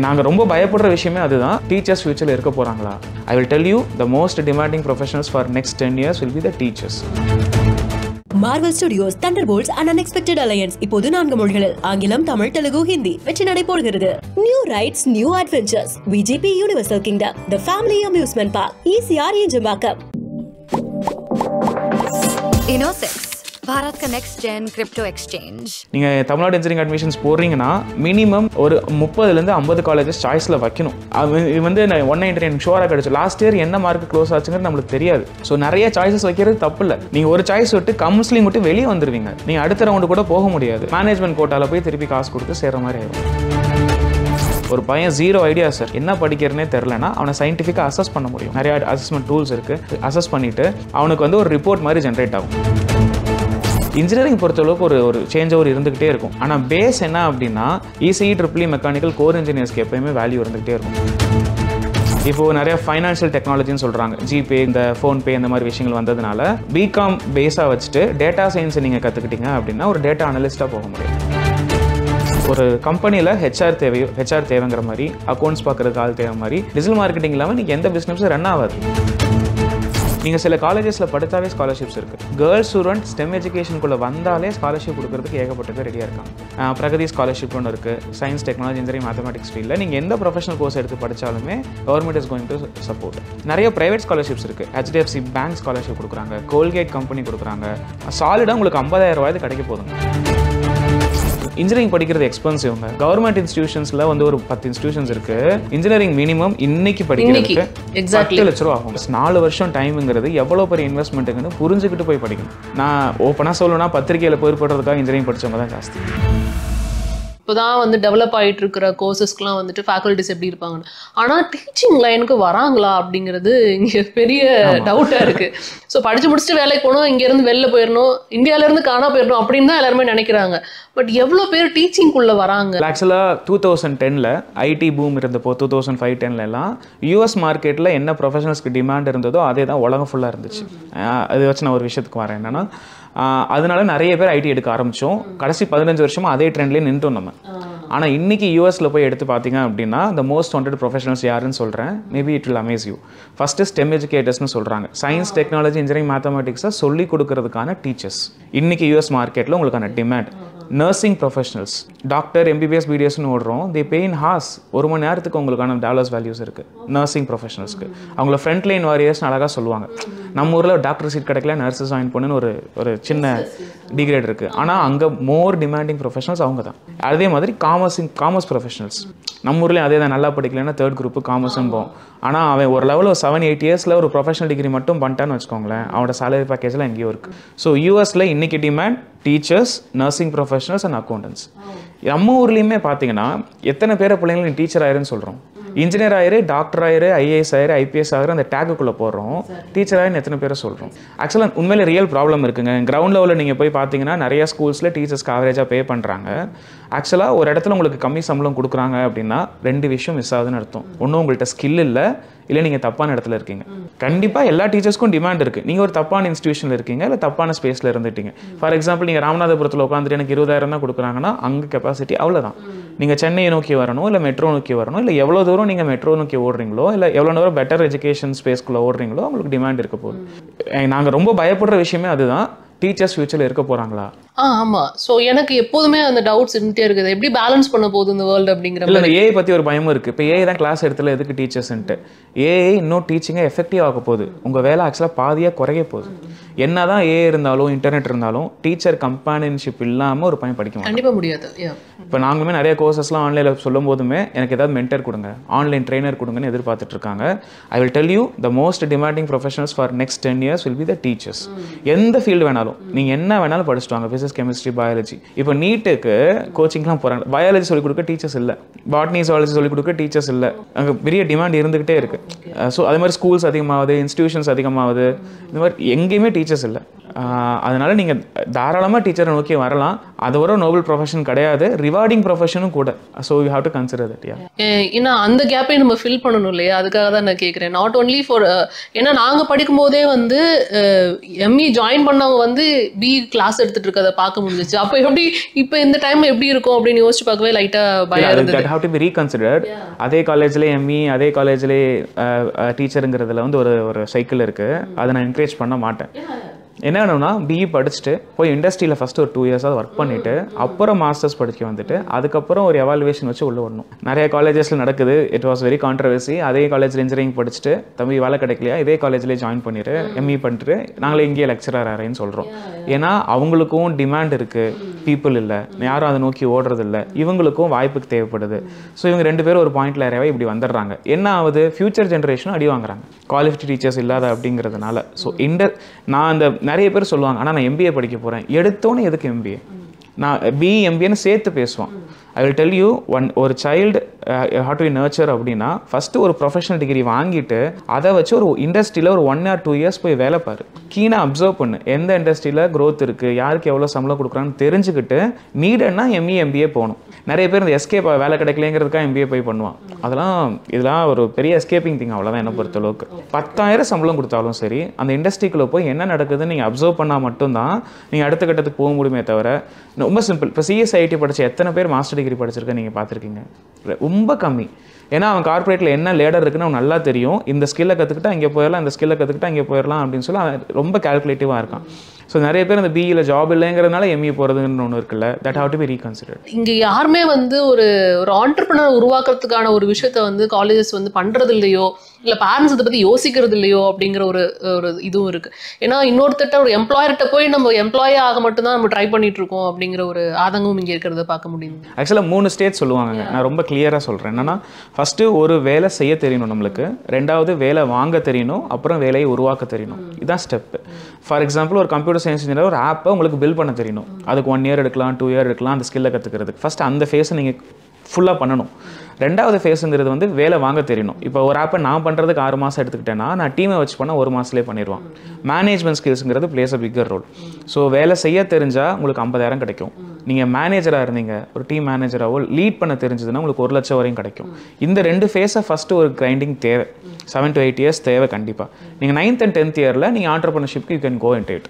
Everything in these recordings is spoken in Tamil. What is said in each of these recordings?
நாங்கள் ரொம்ப பயப்படுற விஷயமே அதுதான். டீச்சர்ஸ் ஃபியூச்சரில் இருக்க போகிறாங்களா? I will tell you the most demanding professionals for next 10 years will be the teachers. Marvel Studios Thunderbolts and Unexpected Alliance இப்போது 4 மொழிகளில் ஆங்கிலம், தமிழ், தெலுங்கு, ஹிந்தி வெற்றி நடைபோடுகிறது. New rides, new adventures. VGP Universal Kingdom, the family amusement park. ECR Ejambakam. Innosex, Bharat का next gen crypto exchange. நீங்கள் தமிழ்நாடு இன்ஜினியரிங் அட்மிஷன்ஸ் போடுறீங்கன்னா மினிமம் ஒரு 30லேருந்து 50 காலேஜஸ் சாய்ஸில் வைக்கணும். இது வந்து 199 ஷோராக கிடச்சி. லாஸ்ட் இயர் என்ன மார்க் க்ளோஸ் ஆச்சுங்கிறது நம்மளுக்கு தெரியாது. ஸோ நிறைய சாய்ஸஸ் வைக்கிறது தப்பு இல்லை. நீங்கள் ஒரு சாய்ஸ் விட்டு கவுன்சிலிங் விட்டு வெளியே வந்துடுவீங்க. நீங்கள் அடுத்த ரவுண்டு கூட போக முடியாது. மேனேஜ்மெண்ட் கோட்டாவில் போய் திருப்பி காசு கொடுத்து சேர்ற மாதிரி ஆகும். ஒரு பையன் 0 ஐடியா சார், என்ன படிக்கிறனே தெரிலனா அவனை சயின்டிஃபிக்காக அசஸ் பண்ண முடியும். நிறைய அசஸ்மெண்ட் டூல்ஸ் இருக்குது. அசஸ் பண்ணிவிட்டு அவனுக்கு வந்து ஒரு ரிப்போர்ட் மாதிரி ஜென்ரேட் ஆகும். இன்ஜினியரிங் பொறுத்தளவுக்கு ஒரு சேஞ்ச் ஓவர் இருந்துகிட்டே இருக்கும். ஆனால் பேஸ் என்ன அப்படின்னா இசிஇ, ட்ரிபிள் மெக்கானிக்கல், கோர் இன்ஜினியர்ஸ்க்கு எப்பயுமே வேல்யூ இருந்துகிட்டே இருக்கும். இப்போது நிறைய ஃபைனான்ஷியல் டெக்னாலஜின்னு சொல்கிறாங்க. ஜிபே, இந்த ஃபோன்பே, இந்த மாதிரி விஷயங்கள் வந்ததுனால பிகாம் பேஸாக வச்சுட்டு டேட்டா சயின்ஸை நீங்கள் கற்றுக்கிட்டீங்க அப்படின்னா ஒரு டேட்டா அனலிஸ்ட்டாக போக முடியும். ஒரு கம்பெனியில் ஹெச்ஆர் தேவைங்கிற மாதிரி, அக்கௌண்ட்ஸ் பார்க்குறதுக்கு ஆள் தேவை மாதிரி, டிஜிட்டல் மார்க்கெட்டிங் இல்லாமல் நீங்கள் எந்த பிஸ்னஸும் ரன் ஆகாது. நீங்கள் சில காலேஜஸில் படித்தாவே ஸ்காலர்ஷிப்ஸ் இருக்குது. கேர்ள்ஸ் ஸ்டூடெண்ட் ஸ்டெம் எஜுகேஷனுக்குள்ளே வந்தாலே ஸ்காலர்ஷிப் கொடுக்கறதுக்கு ஏகப்பட்ட பேர் ரெடியாக இருக்காங்க. பிரகதி ஸ்காலர்ஷிப் ஒன்று இருக்குது. சயின்ஸ், டெக்னாலஜி, இன்ஜினியரிங், மேத்தமெட்டிக்ஸ் ஃபீல்டில் நீங்கள் எந்த ப்ரொஃபஷனல் கோர்ஸ் எடுத்து படித்தாலுமே government is going to support. நிறைய ப்ரைவேட் ஸ்காலர்ஷிப்ஸ் இருக்குது. HDFC பேங்க் ஸ்காலர்ஷிப் கொடுக்குறாங்க, கோல்கேட் கம்பெனி கொடுக்குறாங்க. சாலிடாக உங்களுக்கு 50,000 ரூபாய் கிடைக்க போதுங்க. இன்ஜினியரிங் படிக்கிறது எக்ஸ்பென்சிவ்ங்க. கவர்மெண்ட் இன்ஸ்டிடியூஷன்ஸில் வந்து ஒரு 10 இன்ஸ்டிடியூஷன்ஸ் இருக்குது. இன்ஜினியரிங் மினிமம் இன்னைக்கு படிக்கிறதுக்கு 10 லட்ச ரூபா ஆகும். 4 வருஷம் டைமுங்கிறது எவ்வளோ பெரிய இன்வெஸ்ட்மெண்ட்டுங்கன்னு புரிஞ்சுக்கிட்டு போய் படிக்கணும். நான் ஓப்பனாக சொல்லணும்னா பத்திரிகையில் போய் போடுறதுக்காக இன்ஜினியரிங் படித்தவங்க தான் ஜாஸ்தி. இப்போதான் வந்து டெவலப் ஆகிட்டு இருக்கிற கோர்சஸ்க்குலாம் வந்துட்டு ஃபேக்கல்ட்டிஸ் எப்படி இருப்பாங்கன்னு. ஆனால் டீச்சிங் லைனுக்கு வராங்களா அப்படிங்கிறது இங்கே பெரிய டவுட்டாக இருக்குது. ஸோ படித்து முடிச்சுட்டு வேலைக்கு போகணும், இங்கேருந்து வெளில போயிடணும், இந்தியாவிலேருந்து காணா போயிடணும் அப்படின்னு தான் எல்லாருமே நினைக்கிறாங்க. பட் எவ்வளோ பேர் டீச்சிங்குள்ளே வராங்க? ஆக்சுவலாக 2010 ஐடி பூம் இருந்தப்போ 2005-10 எல்லாம் யூஎஸ் மார்க்கெட்டில் என்ன ப்ரொஃபஷனல்ஸ்க்கு டிமாண்ட் இருந்ததோ அதே தான் உலகம் ஃபுல்லாக இருந்துச்சு. அதை வச்சு நான் ஒரு விஷயத்துக்கு வரேன். என்னென்னா அதனால நிறைய பேர் ஐடி எடுக்க ஆரம்பித்தோம். கடைசி 15 வருஷமாக அதே ட்ரெண்ட்லேயே நின்றுட்டோம் நம்ம. ஆனால் இன்றைக்கி யூஎஸில் போய் எடுத்து பார்த்தீங்க அப்படின்னா த மோஸ்ட் வாண்டட் ப்ரொஃபஷனல்ஸ் யாருன்னு சொல்கிறேன். Maybe it will amaze you. First stem எஜுகேட்டர்ஸ்னு சொல்கிறாங்க. சயின்ஸ், டெக்னாலஜி, இன்ஜினியரிங், மேத்தமெட்டிக்ஸை சொல்லிக் கொடுக்கறதுக்கான டீச்சர்ஸ் இன்றைக்கி யூஎஸ் மார்க்கெட்டில் உங்களுக்கான demand. Nursing professionals, doctor, MBBS, BDSன்னு ஓடுறோம். தே பே இன் ஹார்ஸ். 1 மணி நேரத்துக்கு உங்களுக்கான டாலர்ஸ் வேல்யூஸ் இருக்குது நர்சிங் ப்ரொஃபஷனல்ஸ்க்கு. அவங்கள ஃப்ரண்ட் லைன் வாரியர்ஸ்னு அழகாக சொல்லுவாங்க. நம்ம ஊரில் டாக்டர் சீட் கிடைக்கல, நர்ஸஸ் ஜாயின் பண்ணுன்னு ஒரு சின்ன டிகிரேட் இருக்குது. ஆனால் அங்கே மோர் டிமாண்டிங் ப்ரொஃபஷனல்ஸ் அவங்க தான். அதே மாதிரி காமர்ஸ் ப்ரொஃபஷனல்ஸ் நம்ம ஊர்லேயும் அதே தான். நல்லா படிக்கலைன்னா 3rd குரூப்பு காமர்ஸ்ன்னு போவோம். ஆனால் அவன் ஒரு லெவலில் 7-8 இயர்ஸில் ஒரு ப்ரொஃபஷனல் டிகிரி மட்டும் பண்ணிட்டான்னு வச்சுக்கோங்களேன், அவனோட சேலரி பேக்கேஜில் எங்கேயோ இருக்குது. ஸோ யூஎஸில் இன்றைக்கி demand teachers, nursing professionals and accountants. நம்ம ஊர்லேயுமே பார்த்தீங்கன்னா எத்தனை பேரை பிள்ளைங்களை டீச்சர் ஆயிருன்னு சொல்கிறோம். இன்ஜினியர் ஆயிரு, டாக்டர் ஆயிரு, IAS ஆயிரு, IPS ஆகிற அந்த டேக்குள்ளே போடுறோம். டீச்சர் ஆயின்னு எத்தனை பேரை சொல்கிறோம். ஆக்சுவலாக உண்மையிலே ரியல் ப்ராப்ளம் இருக்குங்க. கிரவுண்ட் லெவலில் நீங்கள் போய் பார்த்தீங்கன்னா நிறைய ஸ்கூல்ஸில் டீச்சர்ஸ்க்கு ஆவரேஜாக பே பண்ணுறாங்க. ஆக்சுவலாக ஒரு இடத்துல உங்களுக்கு கம்மி சம்பளம் கொடுக்குறாங்க அப்படின்னா 2 விஷயம் மிஸ் ஆகுதுன்னு அர்த்தம். ஒன்றும் உங்கள்கிட்ட ஸ்கில் இல்லை நீங்கள் தப்பான இடத்துல இருக்கீங்க. கண்டிப்பாக எல்லா டீச்சர்ஸ்க்கும் டிமாண்ட் இருக்குது. நீங்கள் ஒரு தப்பான இன்ஸ்டியூஷனில் இருக்கீங்க, இல்லை தப்பான ஸ்பேஸில் இருந்துட்டீங்க. ஃபார் எக்ஸாம்பிள் நீங்கள் ராமநாதபுரத்தில் உட்காந்துட்டு எனக்கு 20,000 தான் கொடுக்குறாங்கன்னா அங்கே கெப்பாசிட்டி அவ்வளோதான். நீங்கள் சென்னையை நோக்கி வரணும், இல்லை மெட்ரோ நோக்கி வரணும், இல்லை எவ்வளோ தூரம் நீங்கள் மெட்ரோ நோக்கி ஓடுறீங்களோ, இல்லை எவ்வளோ தூரம் பெட்டர் எஜுகேஷன் ஸ்பேஸ்க்குள்ளே ஓடுறீங்களோ உங்களுக்கு டிமாண்ட் இருக்க போகுது. நாங்கள் ரொம்ப பயப்படுற விஷயமே அதுதான். டீச்சர்ஸ் ஃபியூச்சரில் இருக்க போகிறாங்களா? ஆமாம். ஸோ எனக்கு எப்போதுமே அந்த டவுட்ஸ் இருந்துகிட்டே இருக்குது. எப்படி பேலன்ஸ் பண்ண போகுது இந்த வேர்ல்டு அப்படிங்கிற இல்லை. இந்த ஏஐ பற்றி ஒரு பயமும் இருக்குது. இப்போ ஏஐ தான் கிளாஸ் எடுத்துல எதுக்கு டீச்சர்ஸ்ன்ட்டு. ஏஐ இன்னும் டீச்சிங்கை எஃபெக்டிவ் ஆக போகுது. உங்கள் வேலை ஆக்சுவலாக பாதியாக குறைய போகுது. என்ன தான் ஏஐ இருந்தாலும் இன்டர்நெட் இருந்தாலும் டீச்சர் கம்பானியன்ஷிப் இல்லாமல் ஒரு பையன் படிக்க கண்டிப்பாக முடியாது. இப்போ நாங்களுமே நிறைய கோர்சஸ்லாம் ஆன்லைனில் சொல்லும் போதுமே எனக்கு ஏதாவது மென்டர் கொடுங்க, ஆன்லைன் ட்ரெயினர் கொடுங்கன்னு எதிர்பார்த்துட்டு இருக்காங்க. I will tell you the most demanding professionals for next 10 years will be the teachers. எந்த ஃபீல்டு வேணாலும் நீங்கள் என்ன வேணாலும் படிச்சுட்டு வாங்க. Physics, chemistry, biology. இப்போ நீட்டுக்கு கோச்சிங்லாம் போகிறாங்க. பயாலஜி சொல்லிக் கொடுக்க டீச்சர்ஸ் இல்லை, பாட்னி, ஜுவாலஜி சொல்லிக் கொடுக்க டீச்சர்ஸ் இல்லை. அங்கே பெரிய டிமாண்ட் இருந்துகிட்டே இருக்குது. ஸோ அதே மாதிரி ஸ்கூல்ஸ் அதிகமாகுது, இன்ஸ்டிடியூஷன்ஸ் அதிகமாகுது. இந்த மாதிரி எங்கேயுமே டீச்சர்ஸ் இல்லை. அதனால் நீங்கள் தாராளமாக டீச்சரை நோக்கி வரலாம். அது ஒரு நோபல் ப்ரொஃபஷன் கிடையாது, ரிவார்டிங் ப்ரொஃபஷனும் கூட. So you have to consider that. ஏன்னா அந்த கேப்பையும் நம்ம ஃபில் பண்ணணும் இல்லையா, அதுக்காக தான் நான் கேட்குறேன். நாட் ஒன்லி ஃபார் ஏன்னா நாங்கள் படிக்கும் போதே வந்து எம்இ ஜாயின் பண்ணவங்க வந்து பி கிளாஸ் எடுத்துட்டு இருக்கதை பார்க்க முடிஞ்சிச்சு. அப்போ எப்படி இப்போ இந்த டைம் எப்படி இருக்கும் அப்படின்னு யோசிச்சு பார்க்கவே லைட்டாக பயம் இருந்தது. That have to be reconsidered. அதே காலேஜ்லேயே எம்இ, அதே காலேஜ்லேயே டீச்சருங்கிறதுல வந்து ஒரு சைக்கிள் இருக்குது. அதை நான் என்கரேஜ் பண்ண மாட்டேன். என்ன வேணும்னா பிஇ படிச்சுட்டு போய் இண்டஸ்ட்ரியில் ஃபஸ்ட்டு ஒரு 2 இயர்ஸாக ஒர்க் பண்ணிவிட்டு அப்புறம் மாஸ்டர்ஸ் படிக்க வந்துட்டு அதுக்கப்புறம் ஒரு எவாலுவேஷன் வச்சு உள்ளே வரணும். நிறைய காலேஜஸில் நடக்குது. It was very controversy. அதே காலேஜில் இன்ஜினியரிங் படிச்சுட்டு தம்பி வேலை கிடைக்கலையா, இதே காலேஜ்லேயே ஜாயின் பண்ணிட்டு எம்இ பண்ணிட்டு நாங்களே இங்கேயே லெக்சரர் ஆகிறேன்னு சொல்கிறோம். ஏன்னா அவங்களுக்கும் டிமாண்ட் இருக்குது, பீப்புள் இல்லை, யாரும் அதை நோக்கி ஓடுறது இல்லை, இவங்களுக்கும் வாய்ப்புக்கு தேவைப்படுது. ஸோ இவங்க 2 பேரும் ஒரு பாயிண்ட்ல ஏறியாவே இப்படி வந்துடுறாங்க. என்ன ஆகுது, ஃபியூச்சர் ஜென்ரேஷனும் அடி வாங்குறாங்க குவாலிஃபைட் டீச்சர்ஸ் இல்லாத அப்படிங்கிறதுனால. ஸோ நான் அந்த நிறைய பேர் சொல்லுவாங்க, ஆனால் நான் எம்பிஏ படிக்க போகிறேன். எடுத்தோன்னே எதுக்கு எம்பிஏ? நான் பிஇ எம்பிஏன்னு சேர்த்து பேசுவான். ஐ வில் டெல் யூ ஒரு சைல்டு ஹவ் டு நர்ச்சர் அப்படின்னா ஃபஸ்ட்டு ஒரு ப்ரொஃபஷனல் டிகிரி வாங்கிட்டு அதை வச்சு ஒரு இண்டஸ்ட்ரியில் ஒரு 1 or 2 இயர்ஸ் போய் வேலை பாரு. கீனாக அப்சர்வ் பண்ணு, எந்த இண்டஸ்ட்ரியில் க்ரோத் இருக்குது, யாருக்கு எவ்வளோ சம்பளம் கொடுக்குறான்னு தெரிஞ்சுக்கிட்டு நீடன்னா எம்பிஏ போகணும். நிறைய பேர் இந்த எஸ்கேப் வேலை கிடைக்கலங்கிறதுக்காக எம்பிஏ போய் பண்ணுவான். இதெல்லாம் ஒரு பெரிய எஸ்கேப்பிங் திங். அவ்வளோதான் என்ன பொறுத்தளவுக்கு. 10,000 சம்பளம் கொடுத்தாலும் சரி அந்த இண்டஸ்ட்ரிக்குள்ளே போய் என்ன நடக்குதுன்னு நீங்கள் அப்சர்வ் பண்ணால் மட்டும்தான் நீங்கள் அடுத்த கட்டத்துக்கு போக முடியுமே தவிர. ரொம்ப சிம்பிள். இப்போ சிஎஸ்ஐடி படித்த எத்தனை பேர் மாஸ்டர் டிகிரி படிச்சிருக்கேன் நீங்கள் பார்த்துருக்கீங்க? ரொம்ப கம்மி. ஏன்னா அவன் கார்பரேட்டில் என்ன லேடர் இருக்குன்னு அவன் நல்லா தெரியும். இந்த ஸ்கில்லை கற்றுக்கிட்டா இங்கே போயிடலாம், இந்த ஸ்கில்லை கற்றுக்கிட்டா இங்கே போயிடலாம் அப்படின்னு சொல்லி அவன் ரொம்ப கால்குலேட்டிவாக இருக்கான். ஸோ நிறைய பேர் இந்த பிஇயில் ஜாப் இல்லைங்கிறதுனால எம்இ போகிறதுன்னு ஒன்று இருக்குல்ல, தட் ஹவ் டு பி ரீகன்சிடர்ட். இங்கே யாருமே வந்து ஒரு ஆண்டர்பிரினர் உருவாக்குறதுக்கான ஒரு விஷயத்த வந்து காலேஜஸ் வந்து பண்ணுறது இல்லையோ, இல்லை பேரண்ட்ஸ் இதை பற்றி யோசிக்கிறது இல்லையோ அப்படிங்கிற ஒரு இதுவும் இருக்குது. ஏன்னா இன்னொருத்தட்ட ஒரு எம்ப்ளாயர்கிட்ட போய் நம்ம எம்ப்ளாயி ஆக மட்டும்தான் நம்ம ட்ரை பண்ணிட்டு இருக்கோம் அப்படிங்கிற ஒரு ஆதங்கமும் இங்கே இருக்கிறத பார்க்க முடியுது. ஆக்சுவலாக 3 ஸ்டேஜ் சொல்லுவாங்க. நான் ரொம்ப கிளியராக சொல்கிறேன். என்னன்னா ஃபஸ்ட்டு ஒரு வேலை செய்ய தெரியணும் நம்மளுக்கு, 2வது வேலை வாங்க தெரியணும், அப்புறம் வேலையை உருவாக்க தெரியணும். இதுதான் ஸ்டெப்பு. ஃபார் எக்ஸாம்பிள் ஒரு கம்ப்யூட்டர் சயின்ஸ் இன்ஜினியர் ஒரு ஆப்பை உங்களுக்கு பில்ட் பண்ண தெரியணும். அதுக்கு 1 இயர் எடுக்கலாம், 2 இயர் எடுக்கலாம் அந்த ஸ்கில்லை கற்றுக்கிறதுக்கு. ஃபஸ்ட்டு அந்த ஃபேஸை நீங்கள் ஃபுல்லாக பண்ணணும். 2வது ஃபேஸுங்கிறது வந்து வேலை வாங்க தெரியணும். இப்போ ஒரு ஆப்பை நான் பண்ணுறதுக்கு 6 மாதம் எடுத்துக்கிட்டேன்னா நான் டீமை வச்சு பண்ணால் 1 மாதத்துலேயே பண்ணிடுவான். மேனேஜ்மெண்ட் ஸ்கில்ஸுங்கிறது place a bigger role. So வேலை செய்ய தெரிஞ்சால் உங்களுக்கு 50,000 கிடைக்கும். நீங்கள் மேனேஜராக இருந்தீங்க, ஒரு டீம் மேனேஜராகவோ லீட் பண்ண தெரிஞ்சதுன்னா உங்களுக்கு 1 லட்சம் வரையும் கிடைக்கும். இந்த 2 ஃபேஸை ஃபஸ்ட்டு ஒரு கிரைண்டிங் தேவை. 7 to 8 இயர்ஸ் தேவை கண்டிப்பாக. நீங்கள் 9th and 10th இயரில் நீங்கள் ஆண்டர்பிரினர்ஷிப்க்கு you can go into it.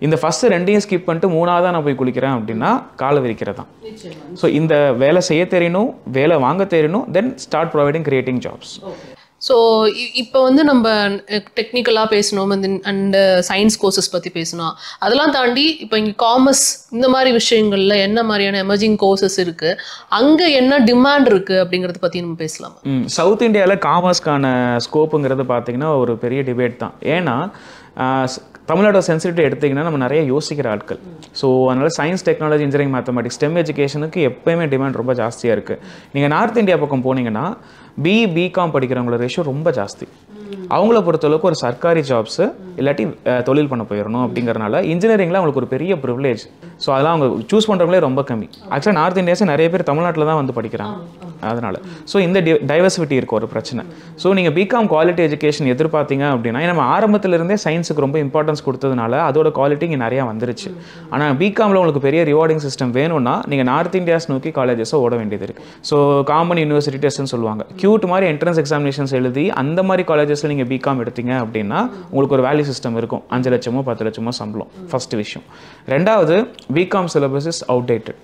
இந்த ஃபஸ்ட்டு 2 ஸ்கிப் பண்ணிட்டு 3ஆவதாக நான் போய் குளிக்கிறேன் அப்படின்னா காலை விரிக்கிறது தான். ஸோ இந்த வேலை செய்ய தெரியணும், வேலை வாங்க தெரியணும், தென் start providing creating jobs. So இப்போ வந்து நம்ம டெக்னிக்கலாக பேசணும் அண்ட் சயின்ஸ் கோர்சஸ் பற்றி பேசணும். அதெல்லாம் தாண்டி இப்போ இங்கே காமர்ஸ் இந்த மாதிரி விஷயங்களில் என்ன மாதிரியான எமர்ஜிங் கோர்சஸ் இருக்குது, அங்கே என்ன டிமாண்ட் இருக்குது அப்படிங்கிறத பற்றி நம்ம பேசலாம். சவுத் இந்தியாவில் காமர்ஸ்க்கான ஸ்கோப்புங்கிறது பார்த்தீங்கன்னா ஒரு பெரிய டிபேட் தான். ஏன்னா தமிழ்நாட்டோட சென்சிட்டிவிட்டி எடுத்திங்கன்னா நம்ம நிறைய யோசிக்கிற ஆட்கள். ஸோ அதனால் science, technology, engineering, mathematics, stem எஜுகேஷனுக்கு எப்போயுமே டிமாண்ட் ரொம்ப ஜாஸ்தியாக இருக்குது. நீங்கள் நார்த் இந்தியா பக்கம் போனீங்கன்னா பிகாம் படிக்கிறவங்களோட ரேஷியோ ரொம்ப ஜாஸ்தி. அவங்கள பொறுத்தளவுக்கு ஒரு சர்க்காரி ஜாப்ஸு இல்லாட்டி தொழில் பண்ண போயிடணும் அப்படிங்கிறனால இன்ஜினியரிங்கில் அவங்களுக்கு ஒரு பெரிய ப்ரிவிலேஜ். ஸோ அதெல்லாம் அவங்க சூஸ் பண்ணுறவங்களே ரொம்ப கம்மி. ஆக்சுவலாக நார்த் இந்தியாஸே நிறைய பேர் தமிழ்நாட்டில் தான் வந்து படிக்கிறாங்க. அதனால் ஸோ இந்த டைவர்சிட்டி இருக்கும் ஒரு பிரச்சனை. ஸோ நீங்கள் பிகாம் குவாலிட்டி எஜுகேஷன் எதிர்பார்த்தீங்க அப்படின்னா நம்ம ஆரம்பத்திலிருந்தே சயின்ஸுக்கு ரொம்ப இம்பார்ட்டன்ஸ் கொடுத்ததுனால அதோட குவாலிட்டி இங்கே நிறையா வந்துருச்சு. ஆனால் பிகாமில் உங்களுக்கு பெரிய ரிவார்டிங் சிஸ்டம் வேணும்னா நீங்கள் நார்த் இந்தியாஸ் நோக்கி காலேஜஸை ஓட வேண்டியது இருக்குது. ஸோ காமன் யூனிவர்சிட்டி டெஸ்ட்னு சொல்லுவாங்க. கியூட் மாதிரி என்ட்ரன்ஸ் எக்ஸாமினேஷன்ஸ் எழுதி அந்த மாதிரி காலேஜஸில் நீங்கள் பிகாம் எடுத்தீங்க அப்படின்னா உங்களுக்கு ஒரு வேல்யூ சிஸ்டம் இருக்கும். 5 லட்சமோ 10 லட்சமோ சம்பளம். ஃபஸ்ட்டு விஷயம். 2வது பிகாம் சிலபஸ் இஸ் அவுடேட்டட்.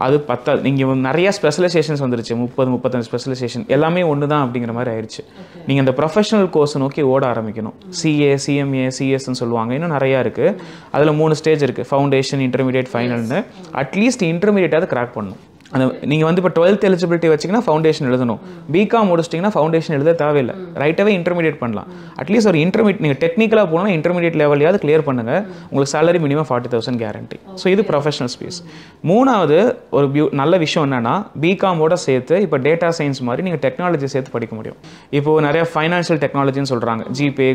அது 10 நீங்கள் நிறைய ஸ்பெஷலைசேஷன்ஸ் வந்துருச்சு. 30-35 ஸ்பெஷலைசேஷன் எல்லாமே ஒன்று தான் அப்படிங்கிற மாதிரி ஆயிடுச்சு. நீங்கள் அந்த ப்ரொஃபஷனல் கோர்ஸ் நோக்கி ஓட ஆரம்பிக்கணும். சிஏ, சிஎம்ஏ, சிஎஸ்ன்னு சொல்லுவாங்க. இன்னும் நிறையா இருக்குது. அதில் 3 ஸ்டேஜ் இருக்குது. ஃபவுண்டேஷன், இன்டர்மீடியேட், ஃபைனல்னு. அட்லீஸ்ட் இன்டர்மீடியேட்டாவது கிராக் பண்ணணும். அந்த நீங்கள் வந்து இப்போ 12th எலிஜிபிலிட்டி வச்சிங்கன்னா ஃபவுண்டேஷன் எழுதணும். பிகாம் முடிச்சிட்டிங்கன்னா ஃபவுண்டேஷன் எழுத தேவையில்லை, ரைட்டாகவே இன்டர்மீடியேட் பண்ணலாம். அட்லீஸ்ட் ஒரு இன்டர்மீடியட் நீங்கள் டெக்னிக்கலாக போனால் இன்டர்மீடியட் லெவலையாவது கிளியர் பண்ணுங்கள். உங்களுக்கு சேலரி மினிமம் 40,000 கேரண்டி. ஸோ இது ப்ரொஃபஷனல் ஸ்பேஸ். 3வது ஒரு நல்ல விஷயம் என்னென்னா பிகாமோட சேர்த்து இப்போ டேட்டா சயின்ஸ் மாதிரி நீங்கள் டெக்னாலஜி சேர்த்து படிக்க முடியும். இப்போது நிறைய ஃபைனான்ஷியல் டெக்னாலஜின்னு சொல்கிறாங்க. ஜிபே,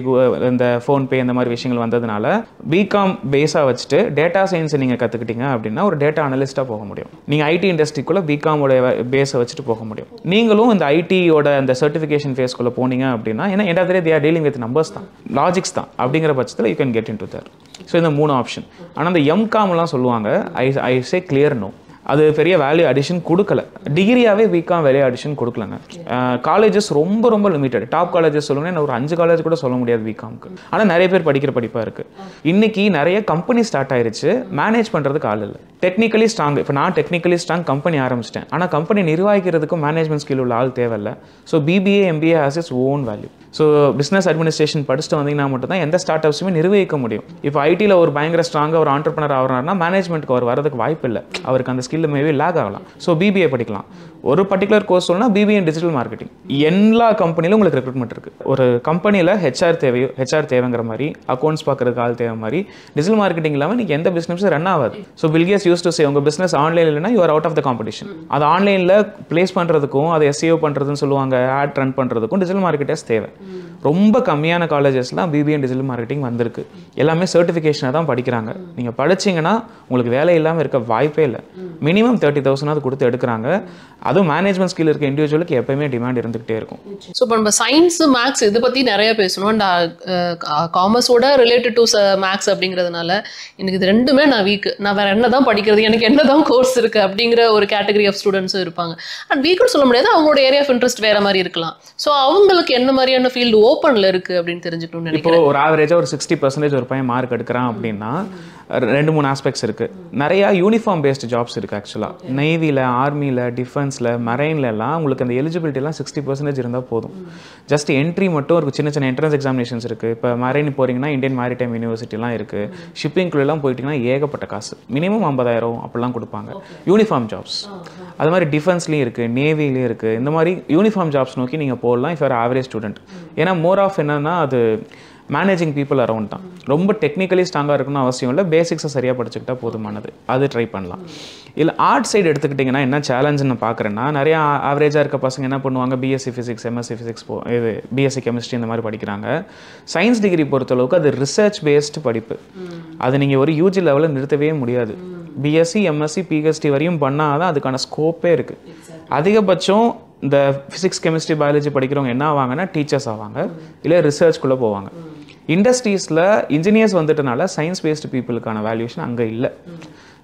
இந்த ஃபோன்பே இந்த மாதிரி விஷயங்கள் வந்ததுனால பிகாம் பேஸாக வச்சுட்டு டேட்டா சயின்ஸை நீங்கள் கற்றுக்கிட்டீங்க அப்படின்னா ஒரு டேட்டா அனலிஸ்ட்டாக போக முடியும். நீங்கள் ஐடி இண்டஸ்ட்ரி பேசிக்குள்ளே பிகாமோட பேஸை வச்சுட்டு போக முடியும். நீங்களும் இந்த ஐடியோட அந்த சர்டிஃபிகேஷன் ஃபேஸ்க்குள்ளே போனீங்க அப்படின்னா, ஏன்னா end of the day they are dealing with numbers தான், லாஜிக்ஸ் தான். அப்படிங்கிற பட்சத்தில் you can get into there. So இந்த 3 ஆப்ஷன். ஆனால் இந்த எம்காம்லாம் சொல்லுவாங்க, ஐ சே கிளியர் நோ. அது பெரிய வேல்யூ அடிஷன் கொடுக்கல. டிகிரியாகவே பிகாம் வேல்யூ அடிஷன் கொடுக்கலங்க. காலேஜஸ் ரொம்ப ரொம்ப லிமிட்டட். டாப் காலேஜஸ் சொல்லணும்னா ஒரு 5 காலேஜ் கூட சொல்ல முடியாது பிகாம்க்கு. ஆனால் நிறைய பேர் படிக்கிற படிப்பாக இருக்குது. இன்றைக்கி நிறைய கம்பெனி ஸ்டார்ட் ஆயிருச்சு, மேனேஜ் பண்ணுறதுக்கு ஆள் இல்லை. Technically strong. இப்போ நான் டெக்னிக்கலி ஸ்ட்ராங் கம்பெனி ஆரம்பிச்சிட்டேன், ஆனால் கம்பெனி நிர்வகிக்கிறதுக்கும் மேனேஜ்மெண்ட் ஸ்கில் உள்ள ஆள் தேவையில்லை. So BBA MBA has its own value. So business administration படிச்சுட்டு வந்தீங்கன்னா மட்டும் தான் எந்த ஸ்டார்ட் அப்ஸுமே நிர்வகிக்க முடியும். இப்போ ஐடியில் ஒரு பயங்கர ஸ்ட்ராங்காக ஒரு ஆண்டர்பனர் ஆகிறாருன்னா மேனேஜ்மெண்ட்டுக்கு அவர் வரதுக்கு வாய்ப்பு இல்லை. அவருக்கு அந்த ஸ்கில் மேபி லேக் ஆகலாம். ஸோ பிபிஏ படிக்கலாம். ஒரு பர்டிகுலர் கோர்ஸ் சொல்லணும்னா பிபிஏ இன் டிஜிட்டல் மார்க்கெட்டிங். எல்லா கம்பெனிலும் உங்களுக்கு ரெக்ரூட்மெண்ட் இருக்குது. ஒரு கம்பெனியில் ஹெச்ஆர் தேவைங்கிற மாதிரி, அக்கௌண்ட்ஸ் பார்க்குறதுக்கு ஆள் தேவை மாதிரி, டிஜிட்டல் மார்க்கெட்டிங் இல்லாமல் நீங்கள் எந்த பிஸ்னஸும் ரன் ஆகாது. So Bill Gates used to say, உங்கள் பிஸ்னஸ் ஆன்லைன் இல்லைன்னா you are out of the competition. அது ஆன்லைனில் பிளேஸ் பண்ணுறதுக்கும் அதை எஸ்இஓ பண்ணுறதுன்னு சொல்லுவாங்க, ஆட் ரன் பண்ணுறதுக்கும் டிஜிட்டல் மார்க்கெட்டர்ஸ் தேவை. ரொம்ப கம்மியான காலேஜஸ்லாம் பிபிஏ டிஜிட்டல் மார்க்கெட்டிங் வந்திருக்கு. எல்லாமே சர்டிஃபிகேஷனாக தான் படிக்கிறாங்க. நீங்கள் படிச்சிங்கன்னா உங்களுக்கு வேலை இல்லாமல் இருக்க வாய்ப்பே இல்லை. மினிமம் 30,000 கொடுத்து எடுக்கிறாங்க. அதுவும் மேனேஜ்மெண்ட் ஸ்கில் இருக்க இண்டிவிஜுவலுக்கு எப்பயுமே டிமாண்ட் இருந்துகிட்டே இருக்கும். ஸோ இப்போ நம்ம சயின்ஸ் மேக்ஸ் இதை பற்றி நிறைய பேசணும். அண்ட் காமர்ஸோட ரிலேட்டட் டு மேக்ஸ் அப்படிங்கிறதுனால எனக்கு இது ரெண்டுமே நான் வீக். நான் வேறு என்ன தான் படிக்கிறது, எனக்கு என்ன தான் கோர்ஸ் இருக்குது அப்படிங்கிற ஒரு கேட்டகரி ஆஃப் ஸ்டூடெண்ட்ஸும் இருப்பாங்க. அண்ட் வீக்குன்னு சொல்ல முடியாது, அவங்களோட ஏரியா ஆஃப் இன்ட்ரெஸ்ட் வேறு மாதிரி இருக்கலாம். ஸோ அவங்களுக்கு என்ன மாதிரியான ஃபீல்டு ஓப்பனில் இருக்குது அப்படின்னு தெரிஞ்சுக்கணும்னு நினைக்கிறேன். இப்போ ஒரு ஆவரேஜாக ஒரு 60% ஒரு பையன் மார்க் எடுக்கிறான் அப்படின்னா 2-3 ஆஸ்பெக்ட்ஸ் இருக்குது. நிறையா யூனிஃபார்ம் பேஸ்டு ஜாப்ஸ் இருக்குது. ஆக்சுவலாக நேவியில், ஆர்மியில், டிஃபென்ஸில், மரைன்லலாம் உங்களுக்கு அந்த எலிஜிபிலிட்டிலாம் 60% இருந்தால் போதும். ஜஸ்ட் என்ட்ரி மட்டும் ஒரு சின்ன சின்ன என்ட்ரன்ஸ் எக்ஸாமினேஷன்ஸ் இருக்குது. இப்போ மரைன் போகிறீங்கன்னா இந்தியன் மேரிடைம் யூனிவர்சிட்டிலாம் இருக்குது. ஷிப்பிங்குள்ளெல்லாம் போயிட்டிங்கன்னா ஏகப்பட்ட காசு, மினிமம் 50,000 அப்படிலாம் கொடுப்பாங்க. யூனிஃபார்ம் ஜாப்ஸ் அது மாதிரி டிஃபென்ஸ்லேயும் இருக்குது, நேவிலையும் இருக்குது. இந்த மாதிரி யூனிஃபார்ம் ஜாப்ஸ் நோக்கி நீங்கள் போடலாம் இஃப் ஆர் ஆவரேஜ் ஸ்டூடெண்ட். ஏன்னா மோர் ஆஃப் என்னன்னா அது மேனேஜிங் பீப்புள் அரவுண்ட் தான். ரொம்ப டெக்னிக்கலி ஸ்ட்ராங்காக இருக்கணும்னு அவசியம் இல்லை, பேசிக்ஸை சரியாக படிச்சுக்கிட்டா போதுமானது. அது ட்ரை பண்ணலாம். இல்லை ஆர்ட் சைடு எடுத்துக்கிட்டிங்கன்னா என்ன சேலஞ்சுன்னு நான் பார்க்குறேன்னா, நிறையா ஆவரேஜாக இருக்க பசங்க என்ன பண்ணுவாங்க, பிஎஸ்சி ஃபிசிக்ஸ், எம்எஸ்சி ஃபிசிக்ஸ், இது பிஎஸ்சி கெமிஸ்ட்ரி இந்த மாதிரி படிக்கிறாங்க. சயின்ஸ் டிகிரி பொறுத்தளவுக்கு அது ரிசர்ச் பேஸ்டு படிப்பு. அது நீங்கள் ஒரு யூஜி லெவலில் நிறுத்தவே முடியாது. பிஎஸ்சி, எம்எஸ்சி, பிஹெச்டி வரையும் பண்ணால் தான் அதுக்கான ஸ்கோப்பே இருக்குது. அதிகபட்சம் இந்த ஃபிசிக்ஸ், கெமிஸ்ட்ரி, பயாலஜி படிக்கிறவங்க என்ன ஆவாங்கன்னா டீச்சர்ஸ் ஆவாங்க, இல்லை ரிசர்ச்குள்ளே போவாங்க. இண்டஸ்ட்ரீஸில் இன்ஜினியர்ஸ் வந்துட்டனால சயின்ஸ் பேஸ்டு பீப்புளுக்கான வேல்யூஷன் அங்கே இல்லை.